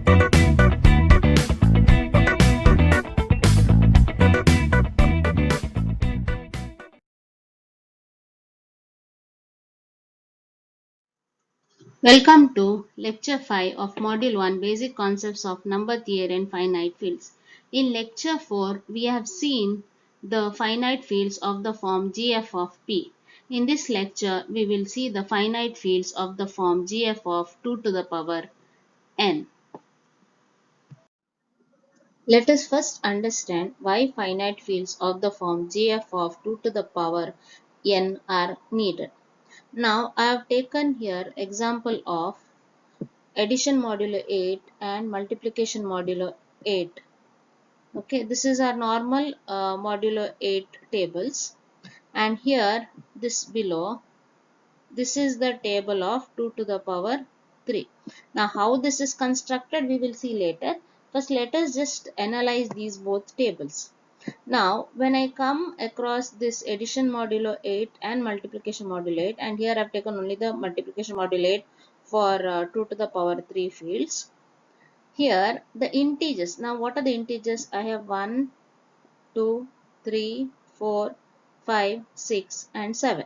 Welcome to Lecture 5 of Module 1 Basic Concepts of Number Theory and Finite Fields. In Lecture 4, we have seen the finite fields of the form gf of p. In this lecture, we will see the finite fields of the form gf of 2 to the power n. Let us first understand why finite fields of the form gf of 2 to the power n are needed. Now, I have taken here example of addition modulo 8 and multiplication modulo 8. Okay, this is our normal modulo 8 tables, and here this below, this is the table of 2 to the power 3. Now how this is constructed we will see later. First let us just analyze these both tables. Now when I come across this addition modulo 8 and multiplication modulo 8, and here I have taken only the multiplication modulo 8 for 2 to the power 3 fields. Here the integers, now what are the integers? I have 1, 2, 3, 4, 5, 6 and 7.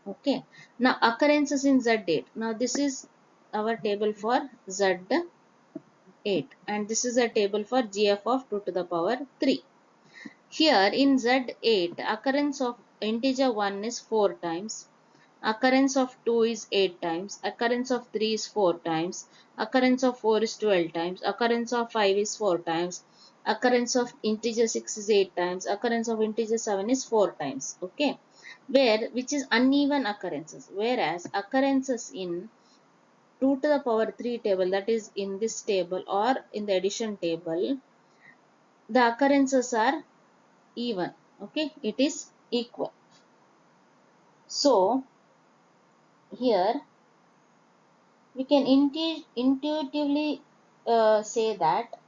Okay. Now occurrences in Z8. Now this is our table for Z8 and this is a table for GF of 2 to the power 3. Here in Z8 occurrence of integer 1 is 4 times. Occurrence of 2 is 8 times, occurrence of 3 is 4 times, occurrence of 4 is 12 times, occurrence of 5 is 4 times, occurrence of integer 6 is 8 times, occurrence of integer 7 is 4 times. Okay, which is uneven occurrences, whereas occurrences in 2 to the power 3 table, that is in this table or in the addition table, the occurrences are even. Okay, it is equal. So here we can intuitively say that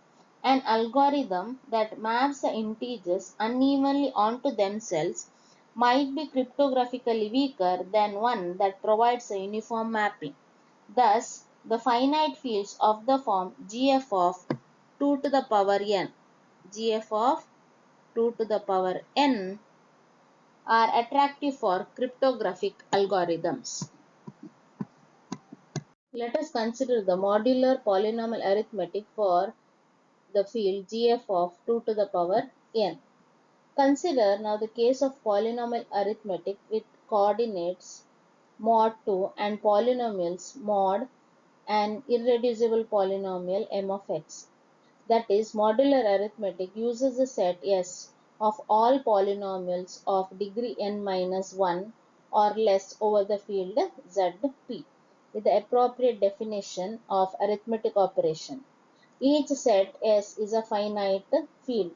an algorithm that maps the integers unevenly onto themselves might be cryptographically weaker than one that provides a uniform mapping. Thus, the finite fields of the form gf of 2 to the power n, gf of 2 to the power n are attractive for cryptographic algorithms. Let us consider the modular polynomial arithmetic for the field gf of 2 to the power n. Consider now the case of polynomial arithmetic with coordinates mod 2 and polynomials mod and irreducible polynomial m of x. That is, modular arithmetic uses a set S of all polynomials of degree n minus 1 or less over the field Zp with the appropriate definition of arithmetic operation. Each set S is a finite field.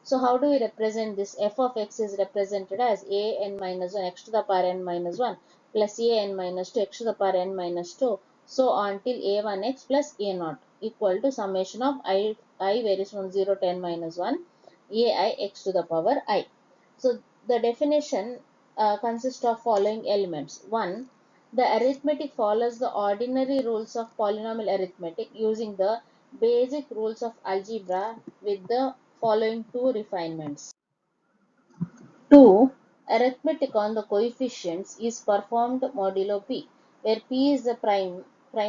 So how do we represent this? F of x is represented as a n minus 1 x to the power n minus 1 plus a n minus 2 x to the power n minus 2, so on till a1x plus a0 equal to summation of I varies from 0 to n minus 1 ai x to the power I. So the definition consists of following elements. 1. The arithmetic follows the ordinary rules of polynomial arithmetic using the basic rules of algebra with the following two refinements. 2. Arithmetic on the coefficients is performed modulo p, where p is the prime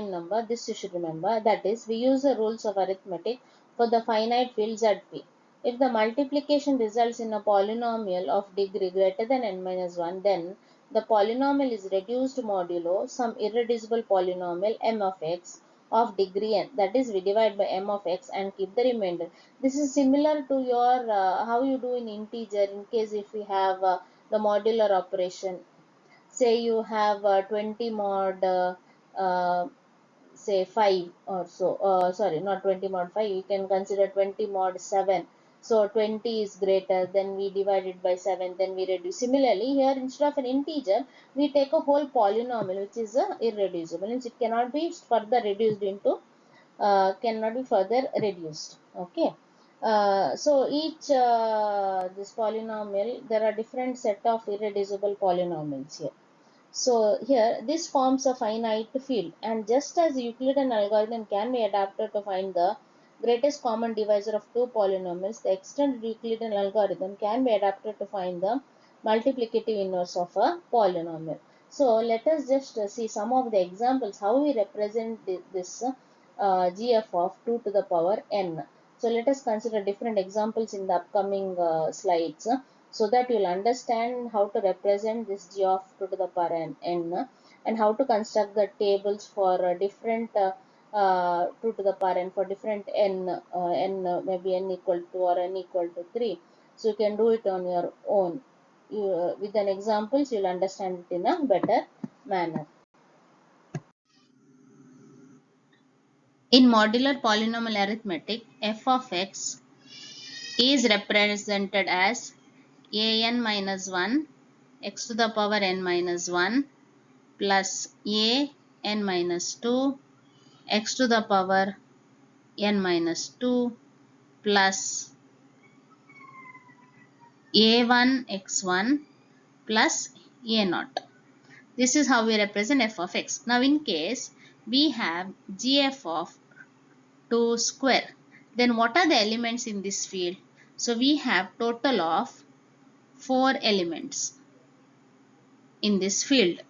number. This you should remember. That is, we use the rules of arithmetic for the finite field Zp. If the multiplication results in a polynomial of degree greater than n minus 1, then the polynomial is reduced modulo some irreducible polynomial m of x of degree n. That is, we divide by m of x and keep the remainder. This is similar to your how you do in integer. In case if we have the modular operation, say you have 20 mod say 5 or so, sorry, not 20 mod 5, you can consider 20 mod 7. So 20 is greater, then we divide it by 7, then we reduce. Similarly here, instead of an integer, we take a whole polynomial which is irreducible, means it cannot be further reduced into cannot be further reduced. Okay, so each this polynomial, there are different set of irreducible polynomials here. So here this forms a finite field, and just as Euclidean algorithm can be adapted to find the greatest common divisor of two polynomials, the extended Euclidean algorithm can be adapted to find the multiplicative inverse of a polynomial. So let us just see some of the examples how we represent this GF of 2 to the power n. So let us consider different examples in the upcoming slides, so that you will understand how to represent this G of 2 to the power n, and how to construct the tables for different 2 to the power n for different maybe n equal to or n equal to 3. So you can do it on your own. With an examples, you'll understand it in a better manner. In modular polynomial arithmetic, f of x is represented as an minus 1 x to the power n minus 1 plus a n minus 2 x to the power n minus 2 plus a1 x1 plus a naught. This is how we represent f of x. Now in case we have gf of 2 square, then what are the elements in this field? So we have total of 4 elements in this field.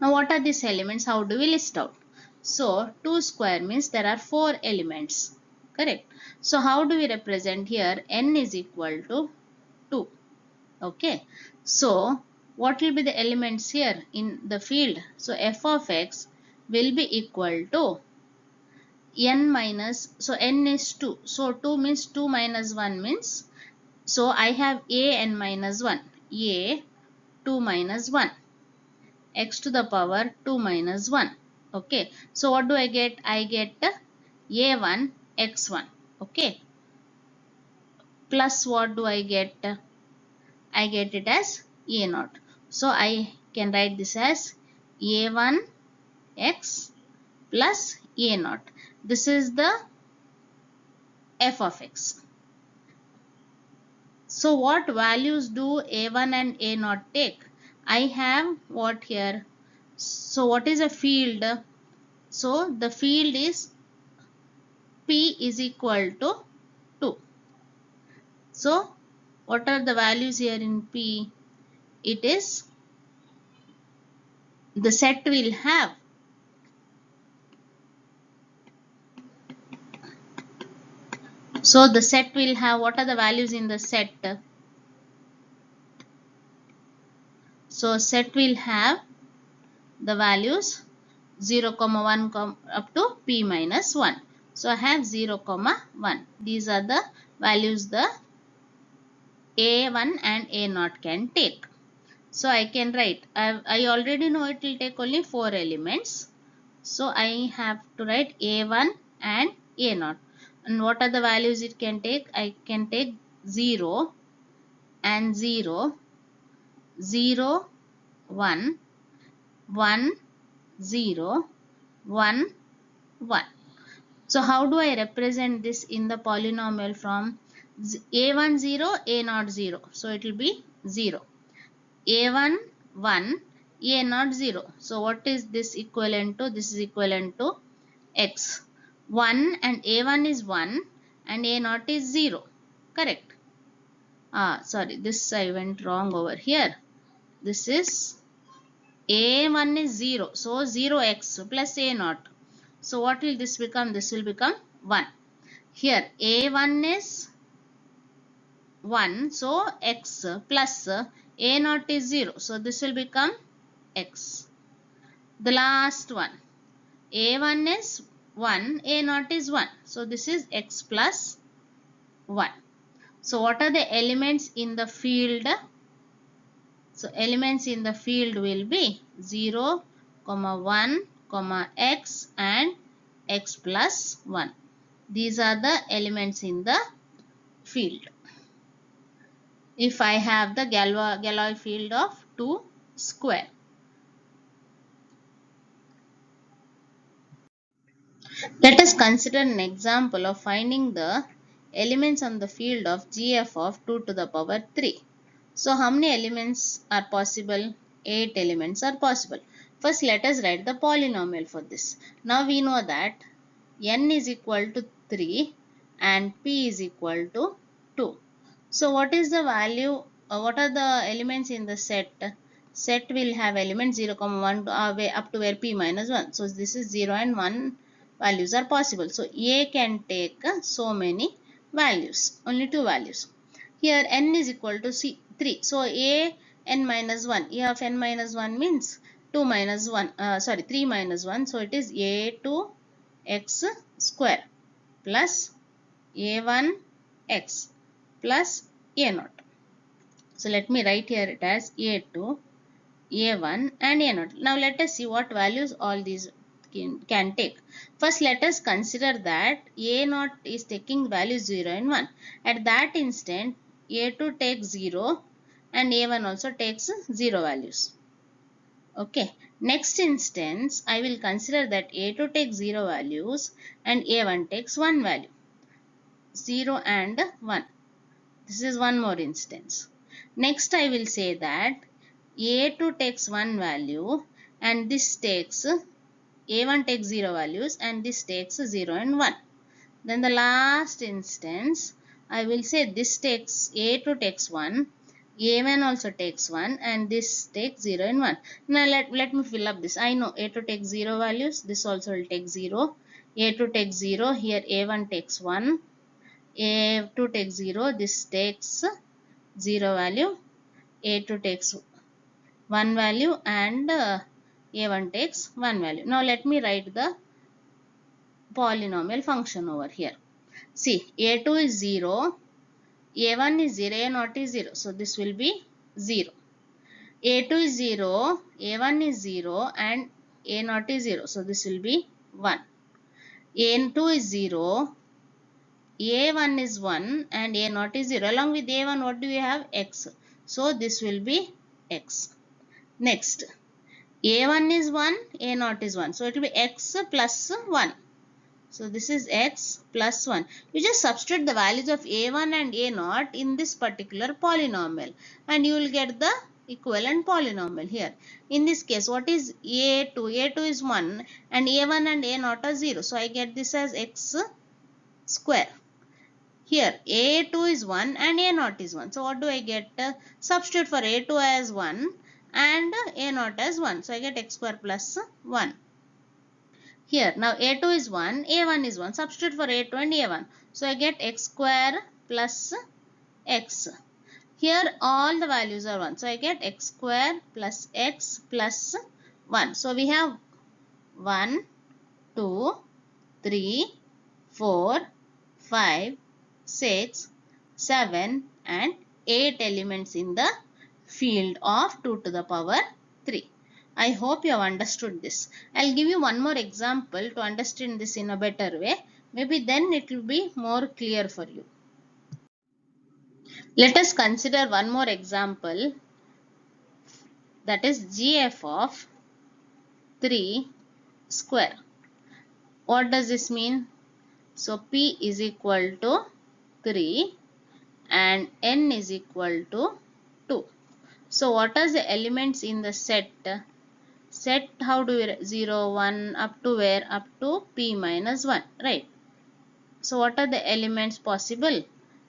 Now what are these elements? How do we list out? So 2 square means there are 4 elements. Correct. So how do we represent here? N is equal to 2. Okay. So what will be the elements here in the field? So f of x will be equal to n minus, so n is 2. So 2 means 2 minus 1 means, so I have a n minus 1. A 2 minus 1. X to the power 2 minus 1. Okay. So what do I get? I get a1 x1. Okay. Plus what do I get? I get it as a0. So I can write this as a1 x plus a0. This is the f of x. So what values do a1 and a0 take? I have what here? So what is a field? So the field is P is equal to 2. So what are the values here in P? It is the set will have the set will have, what are the values in the set? So set will have the values 0, 1 up to P minus 1. So I have 0, 1. These are the values the A1 and A0 can take. So I can write, I already know it will take only 4 elements. So I have to write A1 and A0. And what are the values it can take? I can take 0 and 0, 0, 1, 1, 0, 1, 1. So how do I represent this in the polynomial form? A1 0, A0 0. So it will be 0. A1 1, A0 0. So what is this equivalent to? This is equivalent to x. 1 and A1 is 1 and A0 is 0. Correct. Sorry, this I went wrong over here. This is A1 is 0. So 0x plus A0. So what will this become? This will become 1. Here A1 is 1. So x plus A0 is 0. So this will become x. The last one. A1 is 1. A0 is 1. So this is x plus 1. So what are the elements in the field? So elements in the field will be 0, 1, x and x plus 1. These are the elements in the field. If I have the Galois field of 2 square. Let us consider an example of finding the elements on the field of GF of 2 to the power 3. So how many elements are possible? 8 elements are possible. First let us write the polynomial for this. Now we know that n is equal to 3 and P is equal to 2. So what is the value, what are the elements in the set? Set will have elements 0, 1 up to where P minus 1. So this is 0 and 1 values are possible. So A can take so many values, only 2 values. Here n is equal to 3. So A n minus 1. A of n minus 1 means 2 minus 1. 3 minus 1. So it is A2 x square plus A1 x plus A0. So let me write here it as A2, A1 and A0. Now let us see what values all these can take. First let us consider that A0 is taking values 0 and 1. At that instant A2 takes 0 and A1 also takes 0 values. Okay. Next instance I will consider that A2 takes 0 values and A1 takes 1 value. 0 and 1. This is one more instance. Next I will say that A2 takes 1 value and this takes, A1 takes 0 values and this takes 0 and 1. Then the last instance I will say this takes, A2 takes 1, A1 also takes 1 and this takes 0 and 1. Now let me fill up this. I know A2 takes 0 values, this also will take 0. A2 takes 0, here A1 takes 1. A2 takes 0, this takes 0 value, A2 takes 1 value and A1 takes 1 value. Now let me write the polynomial function over here. See, A2 is 0, A1 is 0, A0 is 0. So this will be 0. A2 is 0, A1 is 0 and A0 is 0. So this will be 1. A2 is 0, A1 is 1 and A0 is 0. Along with A1 what do we have? X. So this will be X. Next, A1 is 1, A0 is 1. So it will be X plus 1. So this is X plus 1. You just substitute the values of A1 and A0 in this particular polynomial and you will get the equivalent polynomial here. In this case, what is A2? A2 is 1 and A1 and A0 are 0. So I get this as X square. Here A2 is 1 and A0 is 1. So what do I get? Substitute for A2 as 1 and A0 as 1. So I get X square plus 1. Here now A2 is 1, A1 is 1. Substitute for A2 and A1. So I get X square plus X. Here all the values are 1. So I get X square plus X plus 1. So we have 1, 2, 3, 4, 5, 6, 7 and 8 elements in the field of 2 to the power 3. I hope you have understood this. I'll give you one more example to understand this in a better way. Maybe then it will be more clear for you. Let us consider one more example, that is GF of 3 square. What does this mean? So P is equal to 3 and N is equal to 2. So what are the elements in the set? Set, how do we 0, 1 up to where? Up to P minus 1, right? So what are the elements possible?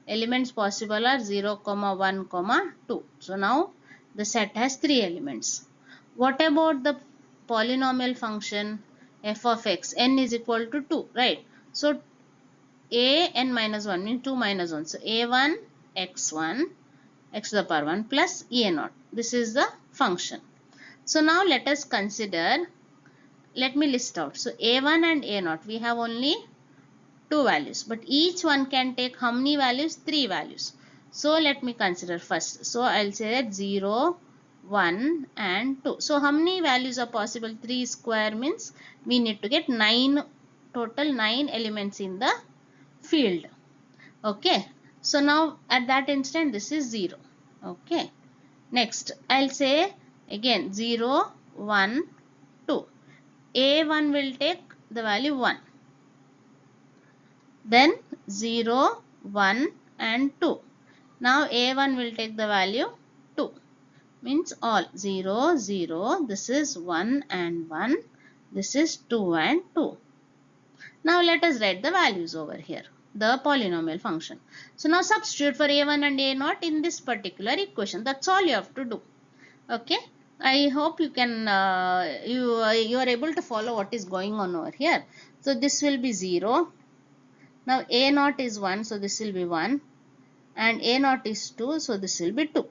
Elements possible are 0, 1, 2. So now the set has 3 elements. What about the polynomial function f of x? N is equal to 2, right? So a n minus 1 means 2 minus 1. So a1 x1 x to the power 1 plus a0. This is the function. So now let us consider, let me list out. So a1 and a0, we have only 2 values, but each one can take how many values? 3 values. So let me consider first. So I'll say that 0, 1 and 2. So how many values are possible? 3 square means we need to get 9, total 9 elements in the field. Okay. So now at that instant this is 0. Okay. Next I'll say again 0, 1, 2. A1 will take the value 1. Then 0, 1 and 2. Now A1 will take the value 2. Means all 0, 0. This is 1 and 1. This is 2 and 2. Now let us write the values over here, the polynomial function. So now substitute for a1 and a0 in this particular equation. That's all you have to do. Okay. I hope you can you are able to follow what is going on over here. So this will be 0. Now a0 is 1, so this will be 1, and a0 is 2, so this will be 2.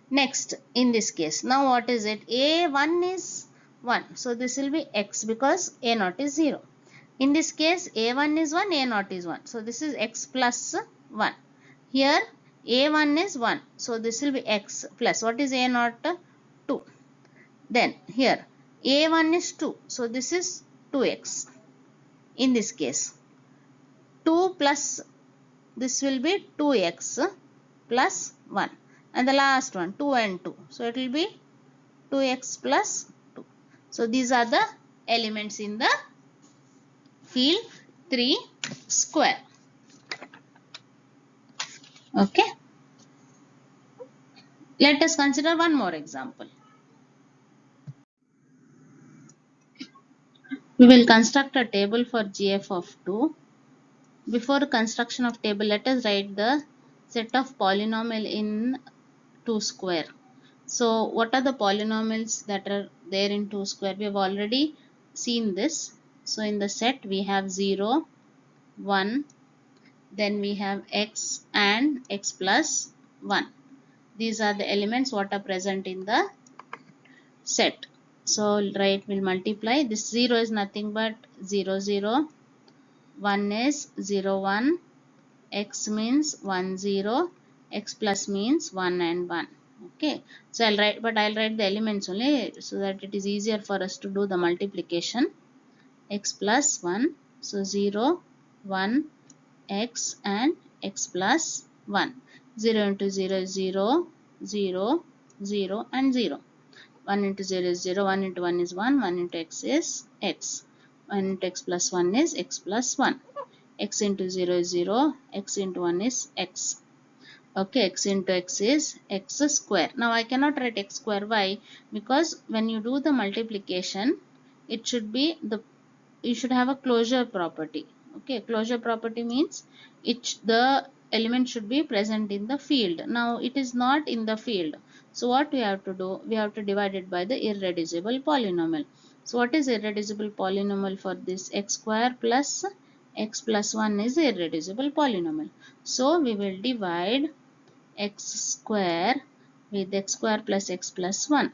Next, in this case, now what is it? A1 is 1, so this will be x because a0 is 0. In this case, a1 is 1, a0 is 1, so this is x plus 1. Here a1 is 1, so this will be x plus, what is a0? 2. Then here a1 is 2, so this is 2x. In this case, 2 plus, this will be 2x plus 1, and the last one 2 and 2, so it will be 2x plus 2. So these are the elements in the field 3 square. Okay. Let us consider one more example. We will construct a table for GF of 2. Before construction of table, let us write the set of polynomial in 2 square. So what are the polynomials that are there in 2 square? We have already seen this. So in the set we have 0, 1, then we have x and x plus 1. These are the elements what are present in the set. So right, we'll multiply. This 0 is nothing but 0, 0. 1 is 0, 1. X means 1, 0. X plus means 1 and 1. Okay. So I'll write the elements only so that it is easier for us to do the multiplication. X plus 1. So 0, 1, x and x plus 1. 0 into 0 is 0, 0, 0 and 0. 1 into 0 is 0, 1 into 1 is 1, 1 into x is x. 1 into x plus 1 is x plus 1. X into 0 is 0, x into 1 is x. Okay, x into x is x square. Now I cannot write x square. Why? Because when you do the multiplication, it should be you should have a closure property. Okay, closure property means the element should be present in the field. Now it is not in the field. So what we have to do? We have to divide it by the irreducible polynomial. So what is irreducible polynomial for this? X square plus x plus 1 is irreducible polynomial. So we will divide x square with x square plus x plus 1.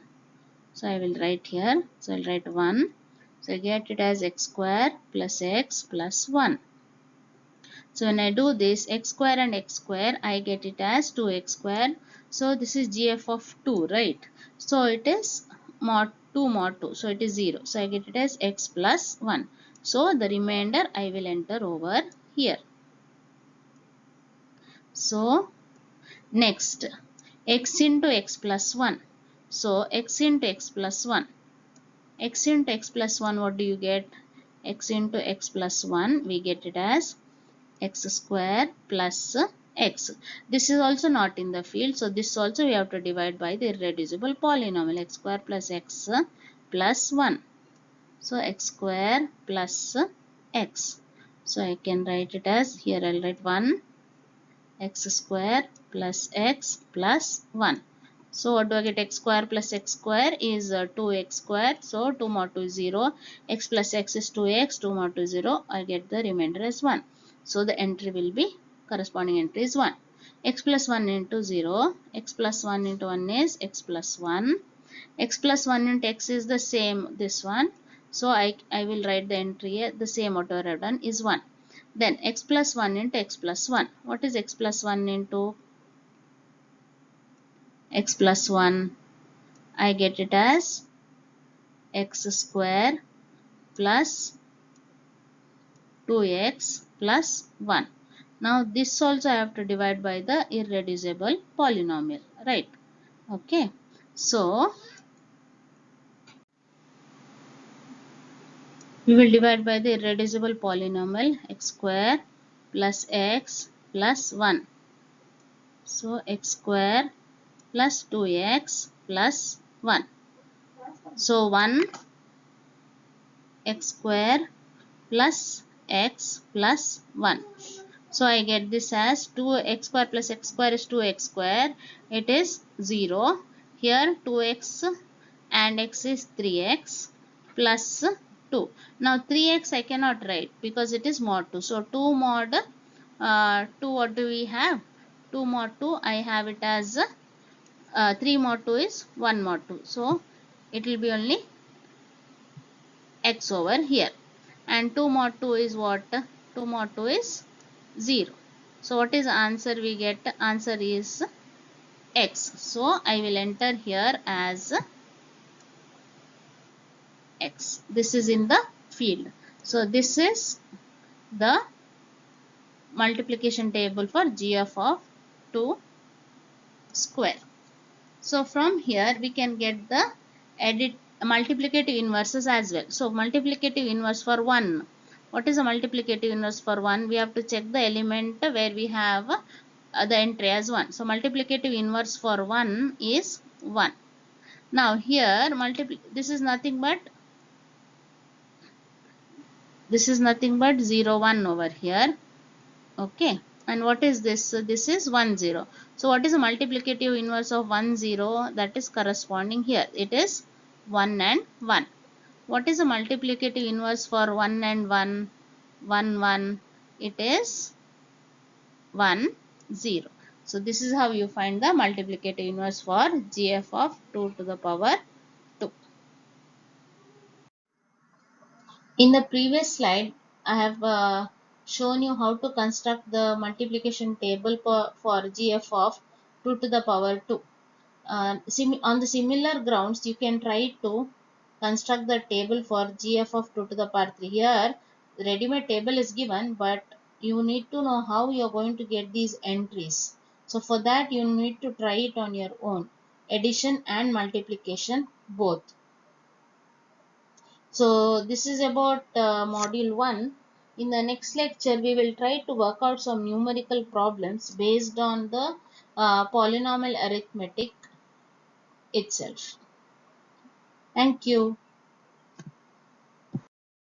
So I will write here. So I will write 1. So I get it as x square plus x plus 1. So when I do this x square and x square, I get it as 2x square. So this is GF of 2, right? So it is mod 2 mod 2. So it is 0. So I get it as x plus 1. So the remainder I will enter over here. So next, x into x plus 1. So x into x plus 1. X into x plus 1, what do you get? X into x plus 1, we get it as x square plus x. This is also not in the field, so this also we have to divide by the irreducible polynomial, x square plus x plus 1. So x square plus x. So I can write it as, here I'll write 1 x square plus x plus 1. So what do I get? X square plus x square is 2x square. So 2 mod 2 is 0. X plus x is 2x. 2 mod 2 is 0. I get the remainder as 1. So the entry will be, corresponding entry is 1. X plus 1 into 0. X plus 1 into 1 is x plus 1. X plus 1 into x is the same, this one. So I will write the entry here, the same whatever I have done is 1. Then x plus 1 into x plus 1. What is x plus 1 into x plus 1? I get it as x square plus 2x plus 1. Now this also I have to divide by the irreducible polynomial, right? Okay. So we will divide by the irreducible polynomial x square plus x plus 1. So x square plus 2x plus 1. So 1 x square plus x plus 1. So I get this as 2x square plus x square is 2x square. It is 0. Here 2x and x is 3x plus 2. Now 3x I cannot write because it is mod 2. So 2 mod 2, what do we have? 2 mod 2, I have it as 3 mod 2 is 1 mod 2. So it will be only x over here. And 2 mod 2 is what? 2 mod 2 is 0. So what is the answer we get? Answer is x. So I will enter here as x. This is in the field. So this is the multiplication table for GF of 2 square. So from here we can get the multiplicative inverses as well. So multiplicative inverse for 1. What is a multiplicative inverse for 1? We have to check the element where we have the entry as 1. So multiplicative inverse for 1 is 1. Now here this is nothing but 0 1 over here. Okay, and what is this? So this is 1 0. So what is the multiplicative inverse of 1 0? That is corresponding here. It is 1 and 1. What is the multiplicative inverse for 1 and 1? 1 1. It is 1 0. So this is how you find the multiplicative inverse for GF of 2 to the power 2. In the previous slide, I have shown you how to construct the multiplication table for GF of 2 to the power 2. On the similar grounds, you can try to construct the table for GF of 2 to the power 3. Here, the ready-made table is given, but you need to know how you are going to get these entries. So for that, you need to try it on your own. Addition and multiplication both. So this is about module 1. In the next lecture, we will try to work out some numerical problems based on the polynomial arithmetic itself. Thank you.